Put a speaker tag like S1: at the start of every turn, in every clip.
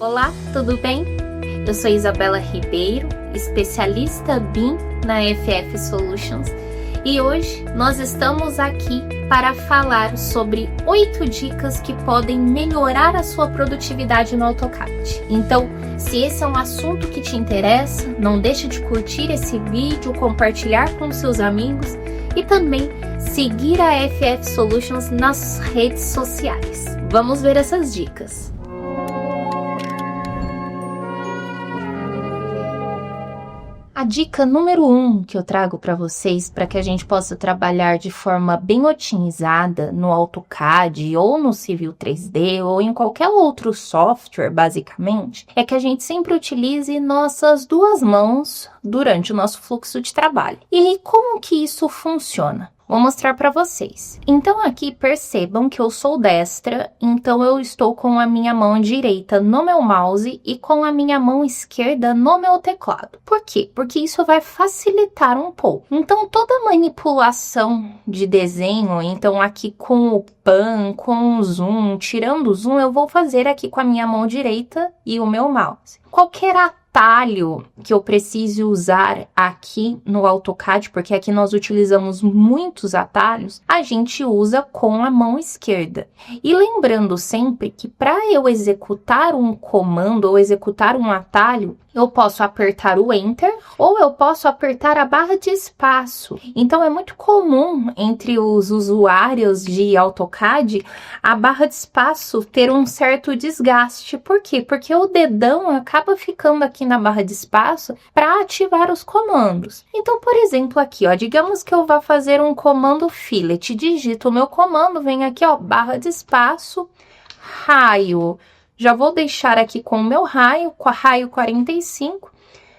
S1: Olá, tudo bem? Eu sou Isabela Ribeiro, especialista BIM na FF Solutions, e hoje nós estamos aqui para falar sobre 8 dicas que podem melhorar a sua produtividade no AutoCAD. Então, se esse é um assunto que te interessa, não deixe de curtir esse vídeo, compartilhar com seus amigos e também seguir a FF Solutions nas redes sociais. Vamos ver essas dicas. A dica número 1 que eu trago para vocês, para que a gente possa trabalhar de forma bem otimizada no AutoCAD ou no Civil 3D ou em qualquer outro software, basicamente, é que a gente sempre utilize nossas duas mãos durante o nosso fluxo de trabalho. E como que isso funciona? Vou mostrar para vocês. Então aqui percebam que eu sou destra, então eu estou com a minha mão direita no meu mouse e com a minha mão esquerda no meu teclado. Por quê? Porque isso vai facilitar um pouco. Então toda manipulação de desenho, então aqui com o pan, com o zoom, tirando o zoom, eu vou fazer aqui com a minha mão direita e o meu mouse. Qualquer atalho que eu precise usar aqui no AutoCAD, porque aqui nós utilizamos muitos atalhos, a gente usa com a mão esquerda. E lembrando sempre que para eu executar um comando ou executar um atalho, eu posso apertar o Enter ou eu posso apertar a barra de espaço. Então, é muito comum entre os usuários de AutoCAD a barra de espaço ter um certo desgaste. Por quê? Porque o dedão acaba ficando aqui na barra de espaço para ativar os comandos. Então, por exemplo, aqui, ó, digamos que eu vá fazer um comando fillet. Digito o meu comando, vem aqui, ó, barra de espaço, raio. Já vou deixar aqui com o meu raio 45,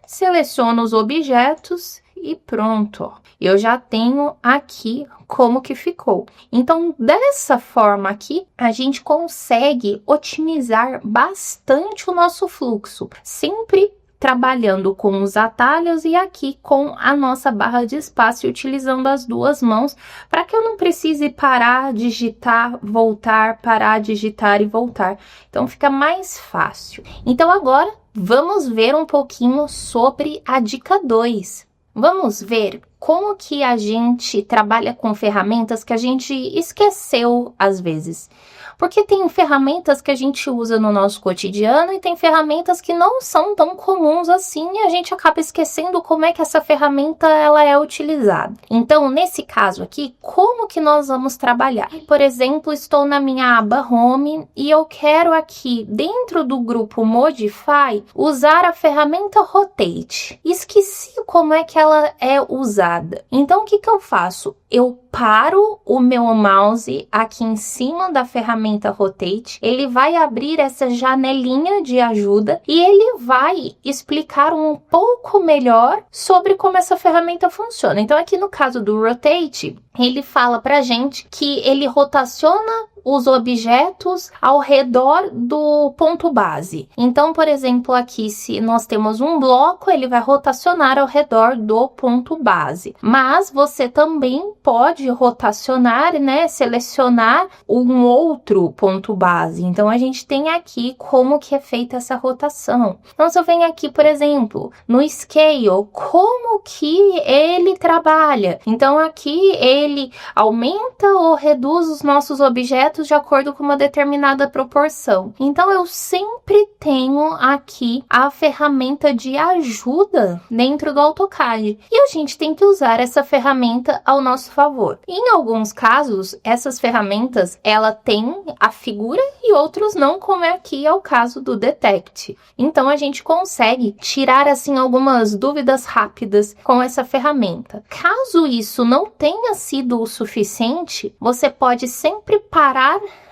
S1: seleciono os objetos e pronto, ó. Eu já tenho aqui como que ficou. Então, dessa forma aqui, a gente consegue otimizar bastante o nosso fluxo, sempre trabalhando com os atalhos e aqui com a nossa barra de espaço e utilizando as duas mãos para que eu não precise parar, digitar, voltar, parar, digitar e voltar. Então fica mais fácil. Então agora vamos ver um pouquinho sobre a dica 2. Vamos ver como que a gente trabalha com ferramentas que a gente esqueceu às vezes. Porque tem ferramentas que a gente usa no nosso cotidiano e tem ferramentas que não são tão comuns assim e a gente acaba esquecendo como é que essa ferramenta ela é utilizada. Então, nesse caso aqui, como que nós vamos trabalhar? Por exemplo, estou na minha aba Home e eu quero aqui, dentro do grupo Modify, usar a ferramenta Rotate. Esqueci como é que ela é usada. Então, o que que eu faço? Eu paro o meu mouse aqui em cima da ferramenta Rotate, ele vai abrir essa janelinha de ajuda e ele vai explicar um pouco melhor sobre como essa ferramenta funciona. Então, aqui no caso do Rotate, ele fala pra gente que ele rotaciona os objetos ao redor do ponto base. Então, por exemplo, aqui se nós temos um bloco, ele vai rotacionar ao redor do ponto base. Mas você também pode rotacionar, né, selecionar um outro ponto base. Então, a gente tem aqui como que é feita essa rotação. Então, se eu venho aqui, por exemplo, no Scale, como que ele trabalha? Então, aqui ele aumenta ou reduz os nossos objetos de acordo com uma determinada proporção. Então, eu sempre tenho aqui a ferramenta de ajuda dentro do AutoCAD. E a gente tem que usar essa ferramenta ao nosso favor. Em alguns casos, essas ferramentas, ela tem a figura e outros não, como é aqui é o caso do Detect. Então, a gente consegue tirar, assim, algumas dúvidas rápidas com essa ferramenta. Caso isso não tenha sido o suficiente, você pode sempre parar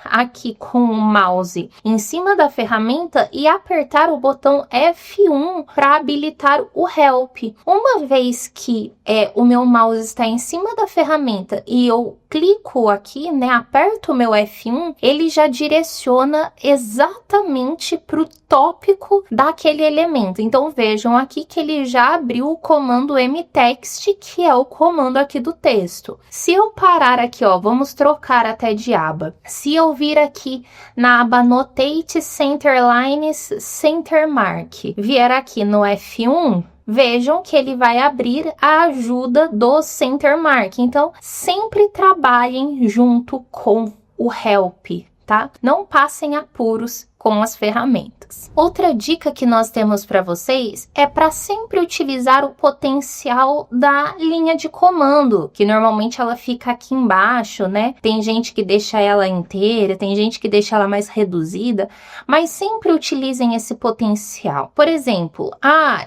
S1: aqui com o mouse em cima da ferramenta e apertar o botão F1 para habilitar o Help. Uma vez que o meu mouse está em cima da ferramenta e eu clico aqui, né, aperto o meu F1, ele já direciona exatamente para o tópico daquele elemento. Então, vejam aqui que ele já abriu o comando mtext, que é o comando aqui do texto. Se eu parar aqui, ó, vamos trocar até de aba. Se eu eu vir aqui na aba Annotate Centerlines Center Mark, vier aqui no F1, vejam que ele vai abrir a ajuda do Center Mark. Então, sempre trabalhem junto com o Help, tá? Não passem apuros com as ferramentas. Outra dica que nós temos para vocês é para sempre utilizar o potencial da linha de comando, que normalmente ela fica aqui embaixo, né? Tem gente que deixa ela inteira, tem gente que deixa ela mais reduzida, mas sempre utilizem esse potencial. Por exemplo,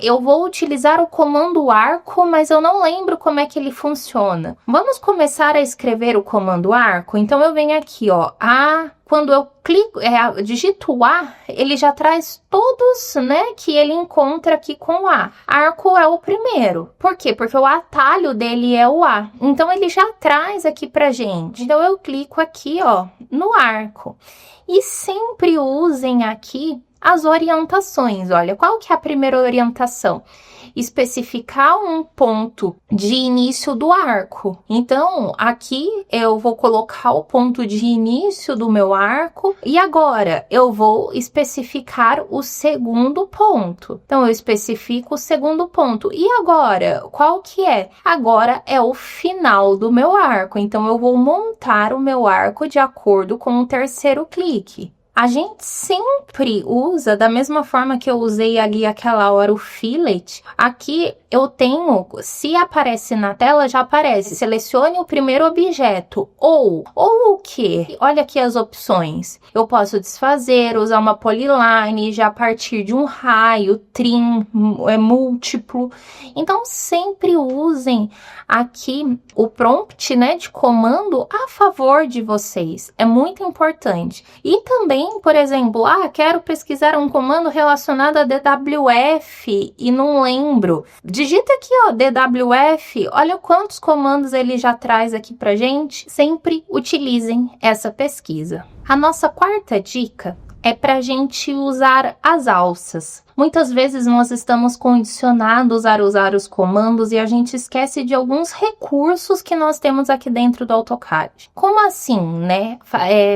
S1: eu vou utilizar o comando arco, mas eu não lembro como é que ele funciona. Vamos começar a escrever o comando arco? Então eu venho aqui, ó, quando eu clico, digito o A, ele já traz todos, né, que ele encontra aqui com o A. Arco é o primeiro. Por quê? Porque o atalho dele é o A. Então, ele já traz aqui pra gente. Então, eu clico aqui, ó, no arco. E sempre usem aqui as orientações. Olha, qual que é a primeira orientação? Especificar um ponto de início do arco. Então, aqui eu vou colocar o ponto de início do meu arco e agora eu vou especificar o segundo ponto. Então, eu especifico o segundo ponto. E agora, qual que é? Agora é o final do meu arco. Então, eu vou montar o meu arco de acordo com o terceiro clique. A gente sempre usa, da mesma forma que eu usei ali aquela hora o fillet, aqui eu tenho, se aparece na tela, já aparece, selecione o primeiro objeto, ou o quê? Olha aqui as opções, eu posso desfazer, usar uma polyline, já partir de um raio, trim, múltiplo, então sempre usem aqui o prompt, né, de comando a favor de vocês, é muito importante. E também, por exemplo, quero pesquisar um comando relacionado a DWF e não lembro. Digita aqui, ó, DWF, olha quantos comandos ele já traz aqui pra gente. Sempre utilizem essa pesquisa. A nossa quarta dica é pra gente usar as alças. Muitas vezes nós estamos condicionados a usar os comandos e a gente esquece de alguns recursos que nós temos aqui dentro do AutoCAD. Como assim, né?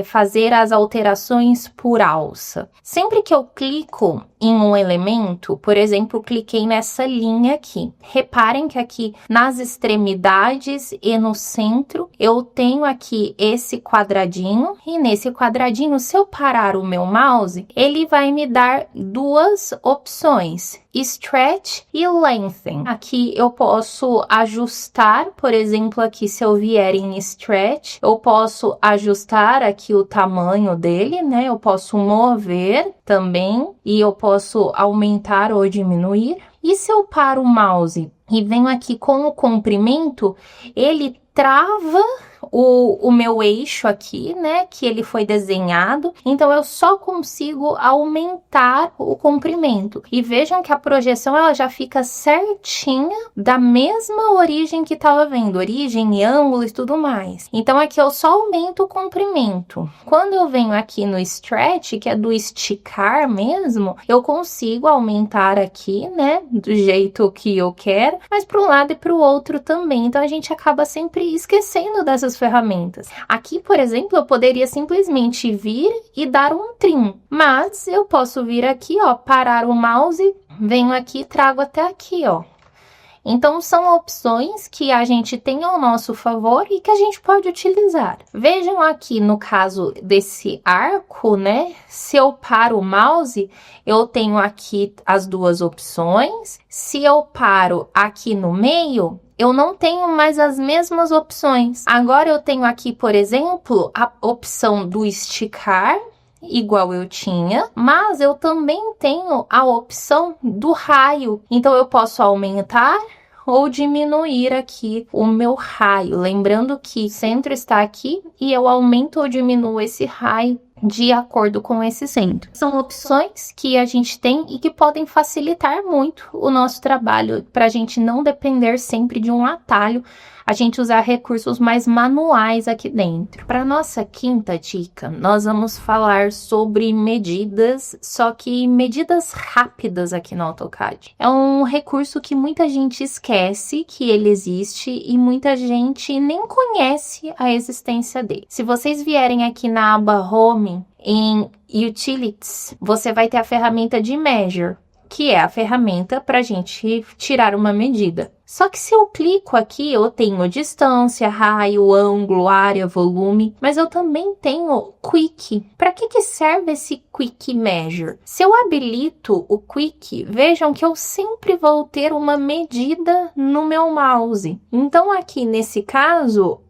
S1: Fazer as alterações por alça. Sempre que eu clico em um elemento, por exemplo, cliquei nessa linha aqui. Reparem que aqui nas extremidades e no centro, eu tenho aqui esse quadradinho e nesse quadradinho, se eu parar o meu mouse, ele vai me dar duas opções, stretch e lengthen. Aqui eu posso ajustar, por exemplo, aqui se eu vier em stretch, eu posso ajustar aqui o tamanho dele, né? Eu posso mover também e eu posso aumentar ou diminuir. E se eu paro o mouse e venho aqui com o comprimento, ele trava o meu eixo aqui, né, que ele foi desenhado, então eu só consigo aumentar o comprimento. E vejam que a projeção ela já fica certinha da mesma origem que estava vendo, origem, ângulo e tudo mais. Então aqui eu só aumento o comprimento. Quando eu venho aqui no stretch, que é do esticar mesmo, eu consigo aumentar aqui, né, do jeito que eu quero, mas para um lado e para o outro também. Então a gente acaba sempre esquecendo dessas ferramentas. Aqui, por exemplo, eu poderia simplesmente vir e dar um trim, mas eu posso vir aqui, ó, parar o mouse, venho aqui e trago até aqui, ó. Então, são opções que a gente tem ao nosso favor e que a gente pode utilizar. Vejam aqui no caso desse arco, né? Se eu paro o mouse, eu tenho aqui as duas opções. Se eu paro aqui no meio, eu não tenho mais as mesmas opções. Agora eu tenho aqui, por exemplo, a opção do esticar, igual eu tinha, mas eu também tenho a opção do raio. Então eu posso aumentar ou diminuir aqui o meu raio. Lembrando que o centro está aqui e eu aumento ou diminuo esse raio de acordo com esse centro. São opções que a gente tem e que podem facilitar muito o nosso trabalho para a gente não depender sempre de um atalho a gente usar recursos mais manuais aqui dentro. Para nossa quinta dica, nós vamos falar sobre medidas, só que medidas rápidas aqui no AutoCAD. É um recurso que muita gente esquece que ele existe e muita gente nem conhece a existência dele. Se vocês vierem aqui na aba Home, em Utilities, você vai ter a ferramenta de Measure, que é a ferramenta para a gente tirar uma medida. Só que se eu clico aqui, eu tenho distância, raio, ângulo, área, volume, mas eu também tenho Quick. Para que serve esse Quick Measure? Se eu habilito o Quick, vejam que eu sempre vou ter uma medida no meu mouse. Então aqui nesse caso,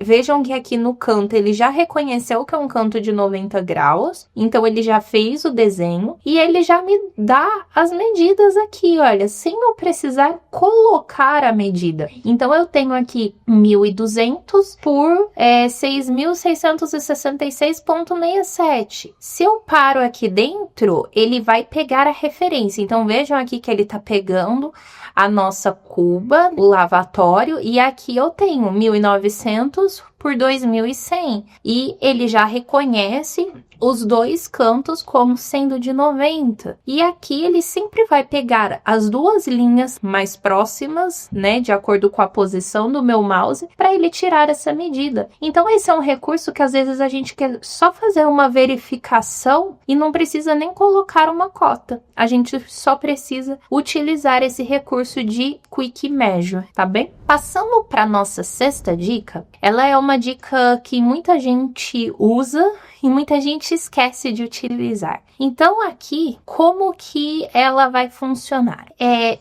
S1: vejam que aqui no canto ele já reconheceu que é um canto de 90 graus, então ele já fez o desenho e ele já me dá as medidas aqui, olha, sem eu precisar colocar a medida. Então, eu tenho aqui 1.200 por 6.666,67. Se eu paro aqui dentro, ele vai pegar a referência. Então, vejam aqui que ele tá pegando a nossa cuba, o lavatório, e aqui eu tenho 1.900 por 2.100. E ele já reconhece os dois cantos como sendo de 90. E aqui ele sempre vai pegar as duas linhas mais próximas, né, de acordo com a posição do meu mouse, para ele tirar essa medida. Então esse é um recurso que às vezes a gente quer só fazer uma verificação e não precisa nem colocar uma cota. A gente só precisa utilizar esse recurso de Quick Measure, tá bem? Passando para nossa sexta dica, ela é uma dica que muita gente usa e muita gente esquece de utilizar. Então, aqui, como que ela vai funcionar?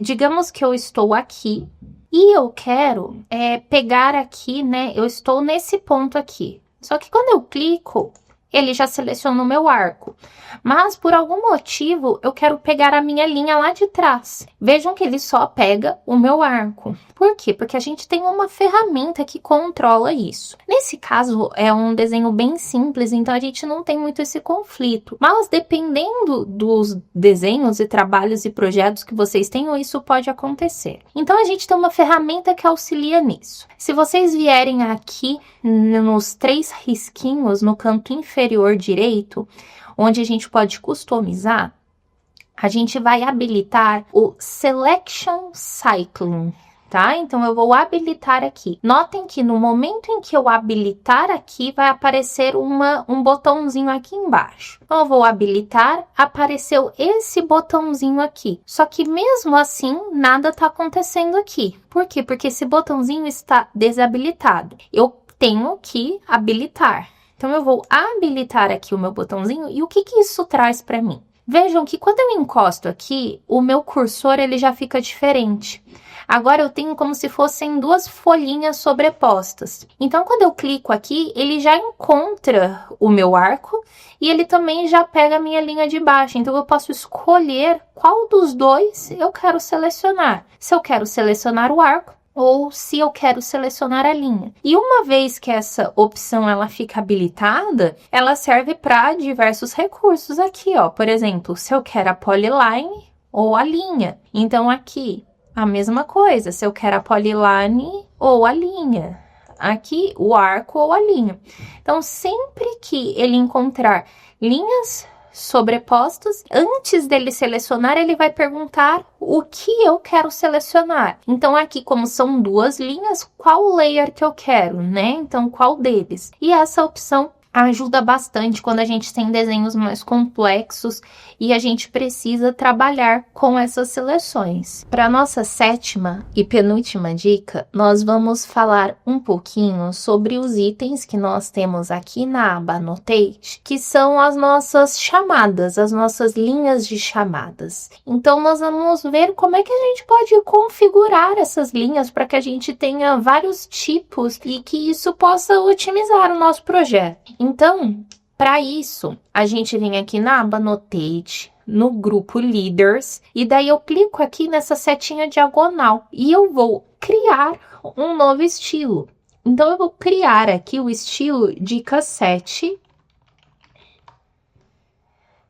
S1: Digamos que eu estou aqui e eu quero pegar aqui, né? Eu estou nesse ponto aqui. Só que quando eu clico, ele já seleciona o meu arco. Mas, por algum motivo, eu quero pegar a minha linha lá de trás. Vejam que ele só pega o meu arco. Por quê? Porque a gente tem uma ferramenta que controla isso. Nesse caso, é um desenho bem simples, então a gente não tem muito esse conflito. Mas, dependendo dos desenhos e trabalhos e projetos que vocês tenham, isso pode acontecer. Então, a gente tem uma ferramenta que auxilia nisso. Se vocês vierem aqui nos 3 risquinhos no canto inferior direito, onde a gente pode customizar, a gente vai habilitar o Selection Cycling, tá? Então, eu vou habilitar aqui. Notem que no momento em que eu habilitar aqui, vai aparecer um botãozinho aqui embaixo. Então, eu vou habilitar, apareceu esse botãozinho aqui. Só que mesmo assim, nada tá acontecendo aqui. Por quê? Porque esse botãozinho está desabilitado. Eu tenho que habilitar. Então, eu vou habilitar aqui o meu botãozinho e o que isso traz para mim? Vejam que quando eu encosto aqui, o meu cursor ele já fica diferente. Agora, eu tenho como se fossem 2 folhinhas sobrepostas. Então, quando eu clico aqui, ele já encontra o meu arco e ele também já pega a minha linha de baixo. Então, eu posso escolher qual dos dois eu quero selecionar. Se eu quero selecionar o arco, ou se eu quero selecionar a linha. E uma vez que essa opção ela fica habilitada, ela serve para diversos recursos aqui, ó. Por exemplo, se eu quero a polyline ou a linha. Então, aqui, a mesma coisa. Se eu quero a polyline ou a linha. Aqui, o arco ou a linha. Então, sempre que ele encontrar linhas sobrepostos, antes dele selecionar, ele vai perguntar o que eu quero selecionar. Então, aqui, como são 2 linhas, qual layer que eu quero, né? Então, qual deles? E essa opção ajuda bastante quando a gente tem desenhos mais complexos e a gente precisa trabalhar com essas seleções. Para nossa 7ª e penúltima dica, nós vamos falar um pouquinho sobre os itens que nós temos aqui na aba Annotate, que são as nossas chamadas, as nossas linhas de chamadas. Então, nós vamos ver como é que a gente pode configurar essas linhas para que a gente tenha vários tipos e que isso possa otimizar o nosso projeto. Então, para isso, a gente vem aqui na aba Annotate, no grupo Leaders, e daí eu clico aqui nessa setinha diagonal e eu vou criar um novo estilo. Então, eu vou criar aqui o estilo Dica 7.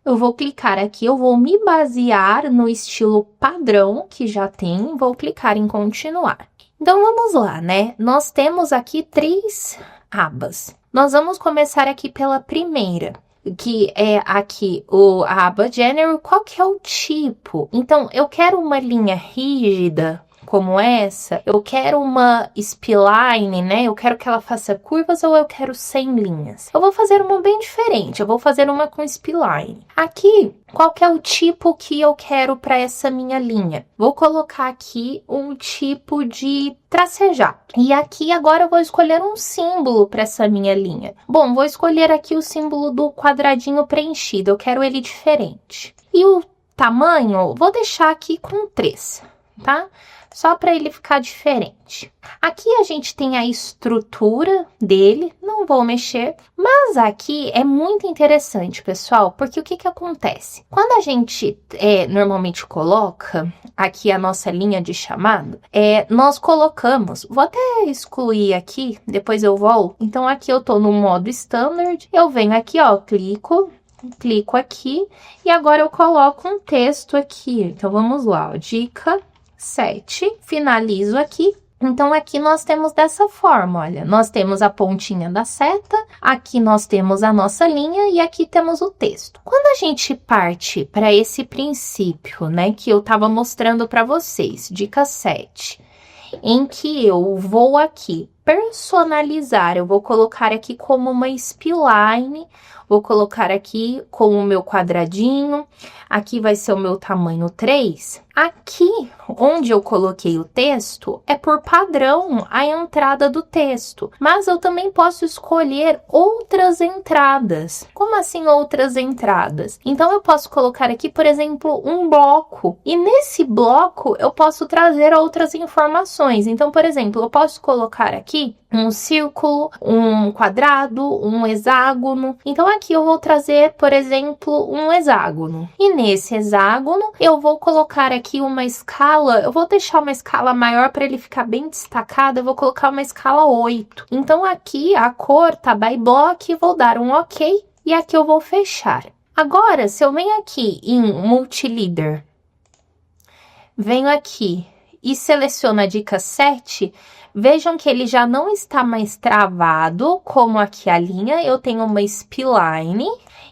S1: Eu vou clicar aqui, eu vou me basear no estilo padrão que já tem, vou clicar em continuar. Então vamos lá, né? Nós temos aqui 3 abas. Nós vamos começar aqui pela primeira, que é aqui a aba General. Qual que é o tipo? Então, eu quero uma linha rígida como essa, eu quero uma spline, né? Eu quero que ela faça curvas ou eu quero sem linhas? Eu vou fazer uma bem diferente, eu vou fazer uma com spline. Aqui, qual que é o tipo que eu quero para essa minha linha? Vou colocar aqui um tipo de tracejado. E aqui agora eu vou escolher um símbolo para essa minha linha. Bom, vou escolher aqui o símbolo do quadradinho preenchido, eu quero ele diferente. E o tamanho, vou deixar aqui com 3, tá? Só para ele ficar diferente. Aqui a gente tem a estrutura dele, não vou mexer, mas aqui é muito interessante, pessoal, porque o que que acontece? Quando a gente normalmente coloca aqui a nossa linha de chamado, nós colocamos, vou até excluir aqui, depois eu volto. Então aqui eu tô no modo standard, eu venho aqui, ó, clico aqui e agora eu coloco um texto aqui. Então vamos lá, ó, dica 7, finalizo aqui. Então, aqui nós temos dessa forma, olha, nós temos a pontinha da seta, aqui nós temos a nossa linha e aqui temos o texto. Quando a gente parte para esse princípio, né, que eu estava mostrando para vocês, dica 7, em que eu vou aqui personalizar, eu vou colocar aqui como uma spline, vou colocar aqui como o meu quadradinho, aqui vai ser o meu tamanho 3. Aqui, onde eu coloquei o texto, é por padrão a entrada do texto, mas eu também posso escolher outras entradas. Como assim outras entradas? Então, eu posso colocar aqui, por exemplo, um bloco, e nesse bloco eu posso trazer outras informações. Então, por exemplo, eu posso colocar aqui um círculo, um quadrado, um hexágono. Então, aqui eu vou trazer, por exemplo, um hexágono. E nesse hexágono, eu vou colocar aqui uma escala, eu vou deixar uma escala maior para ele ficar bem destacado, eu vou colocar uma escala 8. Então, aqui a cor tá by block, vou dar um OK e aqui eu vou fechar. Agora, se eu venho aqui em Multileader, venho aqui e seleciono a dica 7, vejam que ele já não está mais travado, como aqui a linha, eu tenho uma spline,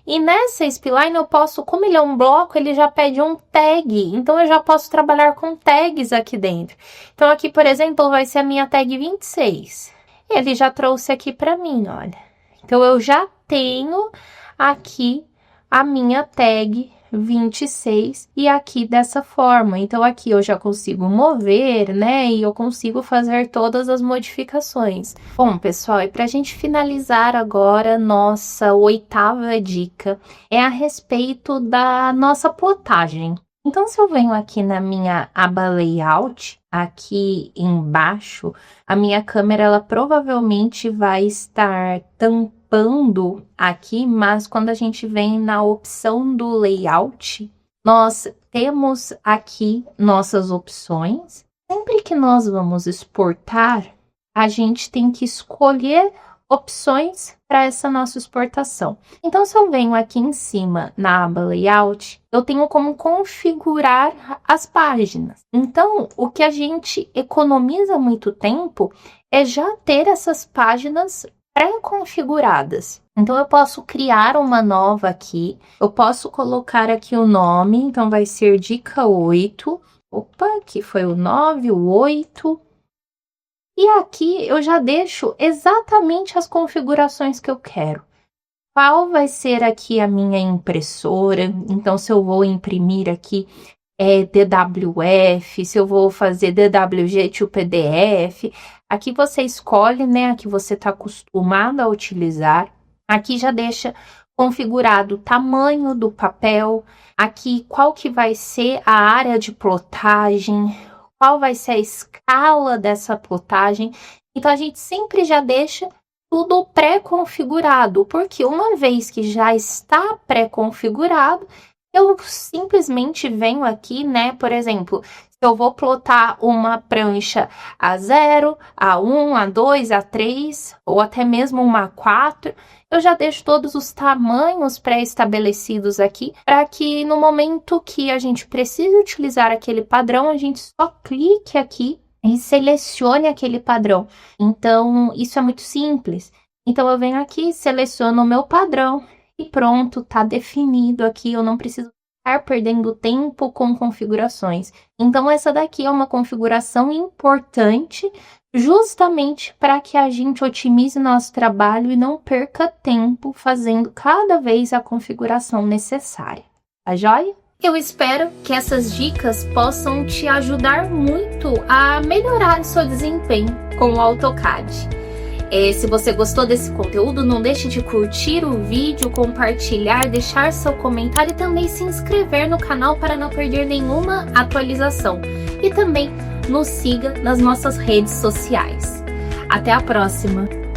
S1: e nessa spline eu posso, como ele é um bloco, ele já pede um tag, então eu já posso trabalhar com tags aqui dentro. Então aqui, por exemplo, vai ser a minha tag 26, ele já trouxe aqui para mim, olha. Então eu já tenho aqui a minha tag 26 e aqui dessa forma. Então, aqui eu já consigo mover, né? E eu consigo fazer todas as modificações. Bom, pessoal, e para a gente finalizar agora, nossa 8ª dica é a respeito da nossa plotagem. Então, se eu venho aqui na minha aba Layout, aqui embaixo, a minha câmera, ela provavelmente vai estar tampando aqui, mas quando a gente vem na opção do Layout, nós temos aqui nossas opções. Sempre que nós vamos exportar, a gente tem que escolher opções para essa nossa exportação. Então, se eu venho aqui em cima na aba Layout, eu tenho como configurar as páginas. Então, o que a gente economiza muito tempo é já ter essas páginas pré-configuradas. Então, eu posso criar uma nova aqui, eu posso colocar aqui o nome, então vai ser dica 8. Opa, aqui foi o 9, o 8. E aqui eu já deixo exatamente as configurações que eu quero. Qual vai ser aqui a minha impressora? Então, se eu vou imprimir aqui DWF, se eu vou fazer DWG to PDF. Aqui você escolhe, né, a que você está acostumado a utilizar. Aqui já deixa configurado o tamanho do papel. Aqui qual que vai ser a área de plotagem, qual vai ser a escala dessa plotagem. Então, a gente sempre já deixa tudo pré-configurado, porque uma vez que já está pré-configurado, eu simplesmente venho aqui, né, por exemplo, se eu vou plotar uma prancha A0, A1, A2, A3, ou até mesmo uma A4, eu já deixo todos os tamanhos pré-estabelecidos aqui, para que no momento que a gente precise utilizar aquele padrão, a gente só clique aqui e selecione aquele padrão. Então, isso é muito simples. Então, eu venho aqui, seleciono o meu padrão e pronto, tá definido aqui. Eu não preciso ficar perdendo tempo com configurações. Então, essa daqui é uma configuração importante, justamente para que a gente otimize nosso trabalho e não perca tempo fazendo cada vez a configuração necessária. Tá joia? Eu espero que essas dicas possam te ajudar muito a melhorar o seu desempenho com o AutoCAD. Se você gostou desse conteúdo, não deixe de curtir o vídeo, compartilhar, deixar seu comentário e também se inscrever no canal para não perder nenhuma atualização. E também nos siga nas nossas redes sociais. Até a próxima!